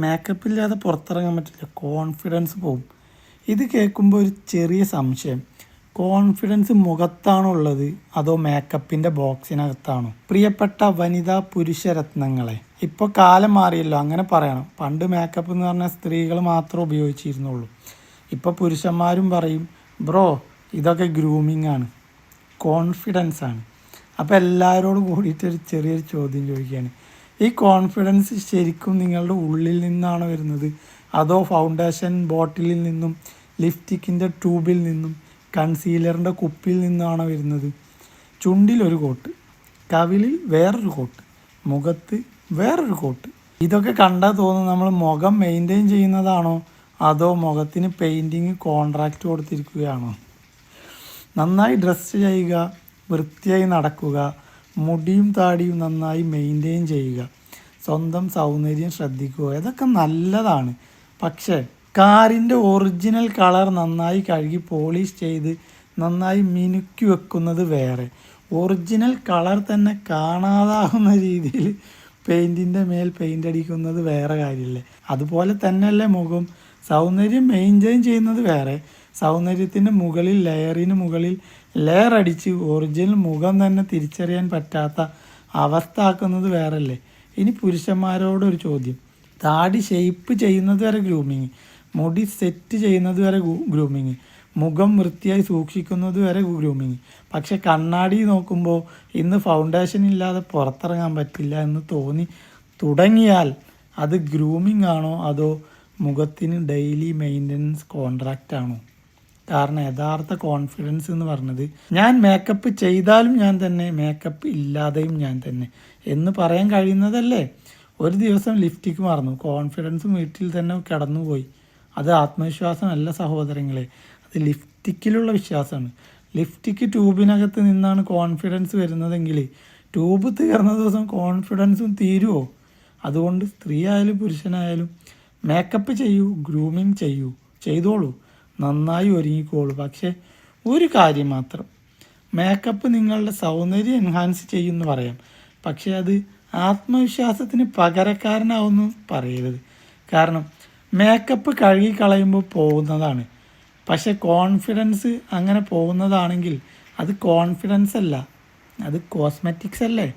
Makeup ഇല്ലാതെ പുറത്തിറങ്ങാൻ പറ്റില്ല, കോൺഫിഡൻസ് പോവും. ഇത് കേൾക്കുമ്പോൾ ഒരു ചെറിയ സംശയം, കോൺഫിഡൻസ് മുഖത്താണുള്ളത് അതോ മേക്കപ്പിൻ്റെ ബോക്സിനകത്താണോ? പ്രിയപ്പെട്ട വനിതാ പുരുഷ രത്നങ്ങളെ, ഇപ്പോൾ കാലം മാറിയല്ലോ, അങ്ങനെ പറയണം. പണ്ട് മേക്കപ്പ് എന്ന് പറഞ്ഞാൽ സ്ത്രീകൾ മാത്രമേ ഉപയോഗിച്ചിരുന്നുള്ളൂ. ഇപ്പോൾ പുരുഷന്മാരും പറയും ബ്രോ ഇതൊക്കെ ഗ്രൂമിങ് ആണ്, കോൺഫിഡൻസ് ആണ്. അപ്പോൾ എല്ലാവരോടും കൂടിയിട്ടൊരു ചെറിയൊരു ചോദ്യം ചോദിക്കുകയാണ്, ഈ കോൺഫിഡൻസ് ശരിക്കും നിങ്ങളുടെ ഉള്ളിൽ നിന്നാണ് വരുന്നത് അതോ ഫൗണ്ടേഷൻ ബോട്ടിലിൽ നിന്നും ലിപ്സ്റ്റിക്കിൻ്റെ ട്യൂബിൽ നിന്നും കൺസീലറിൻ്റെ കുപ്പിയിൽ നിന്നാണോ വരുന്നത്? ചുണ്ടിലൊരു കോട്ട്, കവിളിൽ വേറൊരു കോട്ട്, മുഖത്ത് വേറൊരു കോട്ട്. ഇതൊക്കെ കണ്ടാൽ തോന്നും നമ്മൾ മുഖം മെയിൻറ്റെയിൻ ചെയ്യുന്നതാണോ അതോ മുഖത്തിന് പെയിൻറ്റിങ് കോൺട്രാക്റ്റ് കൊടുത്തിരിക്കുകയാണോ? നന്നായി ഡ്രസ്സ് ചെയ്യുക, വൃത്തിയായി നടക്കുക, മുടിയും താടിയും നന്നായി മെയിൻറ്റെയിൻ ചെയ്യുക, സ്വന്തം സൗന്ദര്യം ശ്രദ്ധിക്കുക, ഇതൊക്കെ നല്ലതാണ്. പക്ഷേ കാറിൻ്റെ ഒറിജിനൽ കളർ നന്നായി കഴുകി പോളിഷ് ചെയ്ത് നന്നായി മിനുക്കി വെക്കുന്നത് വേറെ, ഒറിജിനൽ കളർ തന്നെ കാണാതാകുന്ന രീതിയിൽ പെയിൻറ്റിൻ്റെ മേൽ പെയിൻ്റ് അടിക്കുന്നത് വേറെ കാര്യമില്ലേ? അതുപോലെ തന്നെയല്ലേ മുഖം? സൗന്ദര്യം മെയിൻറ്റെയിൻ ചെയ്യുന്നത് വേറെ, സൗന്ദര്യത്തിൻ്റെ മുകളിൽ ലെയറിന് മുകളിൽ ലെയർ അടിച്ച് ഒറിജിനൽ മുഖം തന്നെ തിരിച്ചറിയാൻ പറ്റാത്ത അവസ്ഥ ആക്കുന്നത് വേറല്ലേ? ഇനി പുരുഷന്മാരോടൊരു ചോദ്യം, താടി ഷെയ്പ്പ് ചെയ്യുന്നത് വരെ ഗ്രൂമിങ്, മുടി സെറ്റ് ചെയ്യുന്നത് വരെ ഗ്രൂമിങ്, മുഖം വൃത്തിയായി സൂക്ഷിക്കുന്നത് വരെ ഗ്രൂമിങ്. പക്ഷെ കണ്ണാടി നോക്കുമ്പോൾ ഇന്ന് ഫൗണ്ടേഷൻ ഇല്ലാതെ പുറത്തിറങ്ങാൻ പറ്റില്ല എന്ന് തോന്നി തുടങ്ങിയാൽ അത് ഗ്രൂമിങ് ആണോ അതോ മുഖത്തിന് ഡെയിലി മെയിൻ്റനൻസ് കോൺട്രാക്റ്റ് ആണോ? കാരണം യഥാർത്ഥ കോൺഫിഡൻസ് എന്ന് പറഞ്ഞത് ഞാൻ മേക്കപ്പ് ചെയ്താലും ഞാൻ തന്നെ, മേക്കപ്പ് ഇല്ലാതെയും ഞാൻ തന്നെ എന്ന് പറയാൻ കഴിയുന്നതല്ലേ? ഒരു ദിവസം ലിപ്സ്റ്റിക്ക് മറന്നു, കോൺഫിഡൻസും വീട്ടിൽ തന്നെ കിടന്നുപോയി. അത് ആത്മവിശ്വാസമല്ല സഹോദരങ്ങളെ, അത് ലിപ്സ്റ്റിക്കിലുള്ള വിശ്വാസമാണ്. ലിപ്സ്റ്റിക്ക് ട്യൂബിനകത്ത് നിന്നാണ് കോൺഫിഡൻസ് വരുന്നതെങ്കിൽ ട്യൂബ് തീർന്ന ദിവസം കോൺഫിഡൻസും തീരുമോ? അതുകൊണ്ട് സ്ത്രീ ആയാലും പുരുഷനായാലും മേക്കപ്പ് ചെയ്യൂ, ഗ്രൂമിങ് ചെയ്തോളൂ, നന്നായി ഒരുങ്ങിക്കോളൂ. പക്ഷേ ഒരു കാര്യം മാത്രം, മേക്കപ്പ് നിങ്ങളുടെ സൗന്ദര്യം എൻഹാൻസ് ചെയ്യുമെന്ന് പറയാം, പക്ഷേ അത് ആത്മവിശ്വാസത്തിന് പകരക്കാരനാവുമെന്ന് പറയരുത്. കാരണം മേക്കപ്പ് കഴുകി കളയുമ്പോൾ പോകുന്നതാണ്, പക്ഷേ കോൺഫിഡൻസ് അങ്ങനെ പോകുന്നതാണെങ്കിൽ അത് കോൺഫിഡൻസ് അല്ല, അത് കോസ്മെറ്റിക്സ് അല്ലേ?